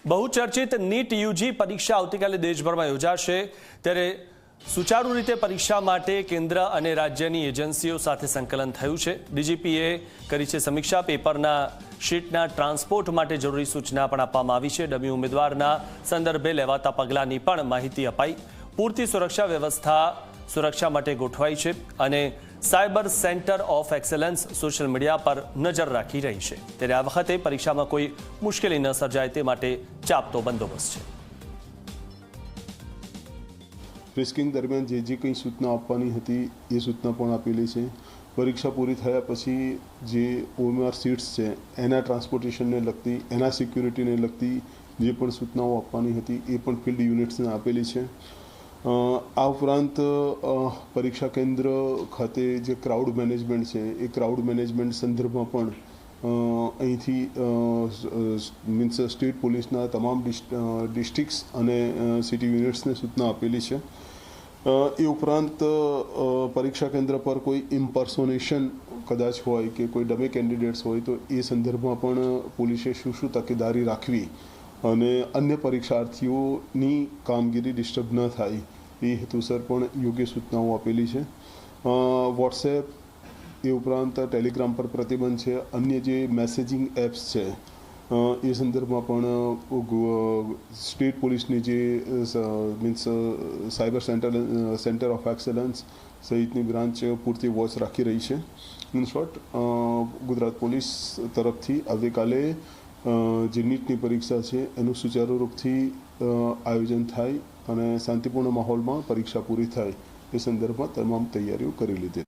બહુચર્ચિત NEET UG પરીક્ષા આવતીકાલે દેશભરમાં યોજાશે ત્યારે સુચારુ રીતે પરીક્ષા માટે કેન્દ્ર અને રાજ્યની એજન્સીઓ સાથે સંકલન થયું છે। ડીજીપીએ કરી છે સમીક્ષા। પેપરના શીટના ટ્રાન્સપોર્ટ માટે જરૂરી સૂચના પણ આપવામાં આવી છે। ડમી ઉમેદવારના સંદર્ભે લેવાતા પગલાંની પણ માહિતી અપાઈ। પૂરતી સુરક્ષા વ્યવસ્થા સુરક્ષા માટે ગોઠવાઈ છે અને cyber centre of excellence social media પર નજર રાખી રહી છે। ત્યારે આ વખતે પરીક્ષામાં કોઈ મુશ્કેલી ન સર્જાય તે માટે ચાપતો બંદોબસ્ત છે। રિસ્કિંગ દરમિયાન જે કંઈ સૂચના આપવાની હતી એ સૂચના પણ આપેલી છે। પરીક્ષા પૂરી થયા પછી જે ઓએમઆર સીટ્સ છે એના ટ્રાન્સપોર્ટેશનને લગતી એના સિક્યુરિટીને લગતી જે પણ સૂચનાઓ આપવાની હતી એ પણ ફિલ્ડ યુનિટ્સને આપેલી છે। આ ઉપરાંત પરીક્ષા કેન્દ્ર ખાતે જે ક્રાઉડ મેનેજમેન્ટ છે એ ક્રાઉડ મેનેજમેન્ટ સંદર્ભમાં પણ અહીંથી મીન્સ સ્ટેટ પોલીસના તમામ ડિસ્ટ્રિક્ટ્સ અને સિટી યુનિટ્સને સૂચના આપેલી છે। એ ઉપરાંત પરીક્ષા કેન્દ્ર પર કોઈ ઇમ્પર્સોનેશન કદાચ હોય કે કોઈ ડમી કેન્ડિડેટ્સ હોય તો એ સંદર્ભમાં પણ પોલીસે શું તકેદારી રાખવી અને અન્ય પરીક્ષાર્થીઓની કામગીરી ડિસ્ટર્બ ન થાય એ હેતુસર પણ યોગ્ય સૂચનાઓ આપેલી છે। વોટ્સએપ એ ઉપરાંત ટેલિગ્રામ પર પ્રતિબંધ છે। અન્ય જે મેસેજિંગ એપ્સ છે એ સંદર્ભમાં પણ સ્ટેટ પોલીસની જે means cyber centre of excellence સહિતની બ્રાન્ચ પૂરતી વોચ રાખી રહી છે। ઇન શોર્ટ ગુજરાત પોલીસ તરફથી આવતીકાલે જે નીટની પરીક્ષા છે એનું સુચારુ રૂપથી આયોજન થાય અને શાંતિપૂર્ણ માહોલમાં પરીક્ષા પૂરી થાય એ સંદર્ભમાં તમામ તૈયારીઓ કરી લીધી।